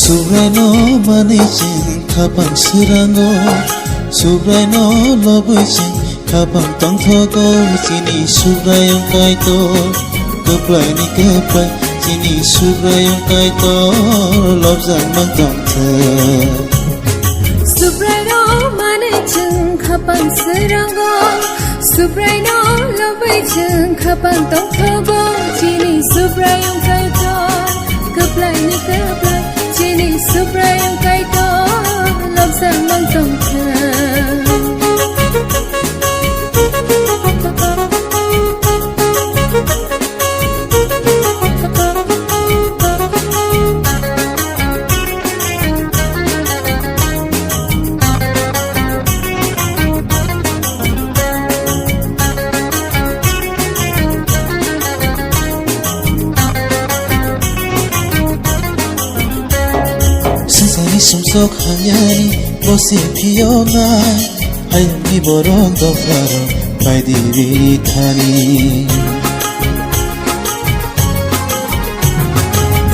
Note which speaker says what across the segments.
Speaker 1: Subreno manichin kapang sirango Subreno lobichin kapang tong thogo Chini subrayong kaito Keplay ni keplay Chini subrayong kaito Lobzang mang tong the
Speaker 2: Subreno manichin kapang sirango Subreno lobichin kapang tong thogo Chini subrayong kaito Keplay ni keplay Chini subrayong kaito Lobzang mang tong the
Speaker 1: Sumsok hanyani bosi piyona Hayami borong dofaro Pai diri thani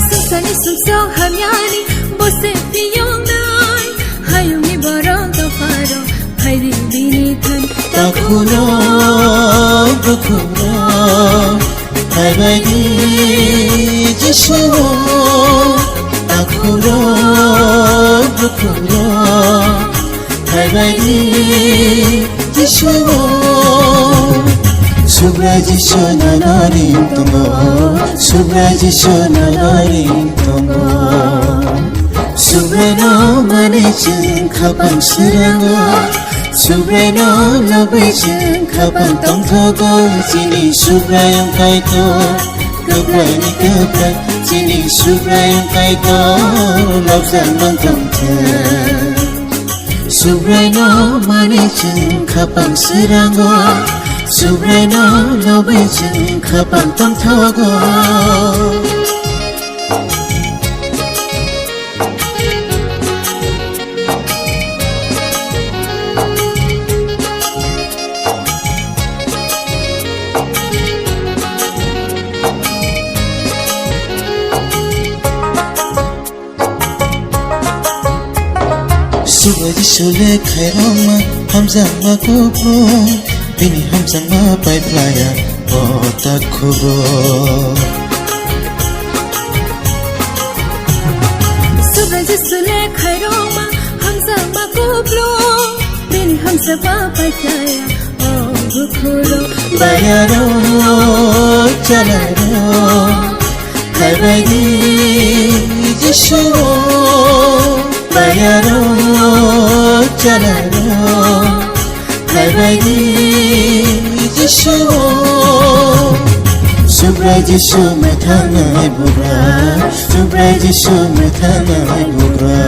Speaker 2: Sumsani sumsok hanyani bosi piyona Hayami borong dofaro Pai diri thani
Speaker 1: Takuro Bukuro Hai bai di jishuo Takuro Bukuro Hai bai di jishuo Subra jisho nanarin tongo Subra jisho nanarin tongo Subreno manichin kapang sirango Subreno lobichin kapang tong thogo Chini subrayong kaito Keplay ni keplay Chini subrayong kaito Lobzang mang tong the Subreno manichin kapang sirango Subreno lobichin kapang tong thogo Subaji shule khairoma hamza ma kubro Bini hamza ma pai playa bota kubro
Speaker 2: Subaji shule khairoma hamza ma kubro Bini hamza ma pai playa kubro
Speaker 1: Bayaro chalaro Hai bai di jishuo Bayaro chalaro Hai bai di jishuo Subra jishu mein thangai bura Subra jishu mein thangai bura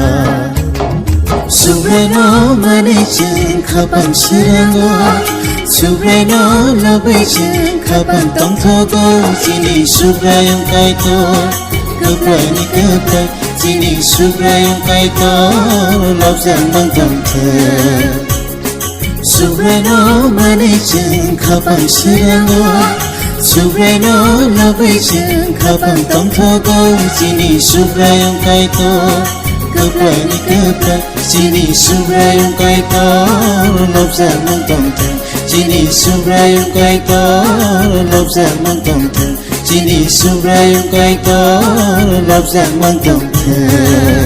Speaker 1: Subreno manichin kapang sirango Subreno lobichin kapang tong thogo Chini subrayong kaito Keplay ni keplay Chini subrayong kaito Lobzang mang tong the Subreno manichin kapang sirango Subreno lobichin kapang tong thogo Chini subrayong kaito Keplay ni keplay Chini subrayong kaito Lobzang mang tong the Chini subrayong kaito Lobzang mang tong the Chini subrayong kaito Lobzang mang tong the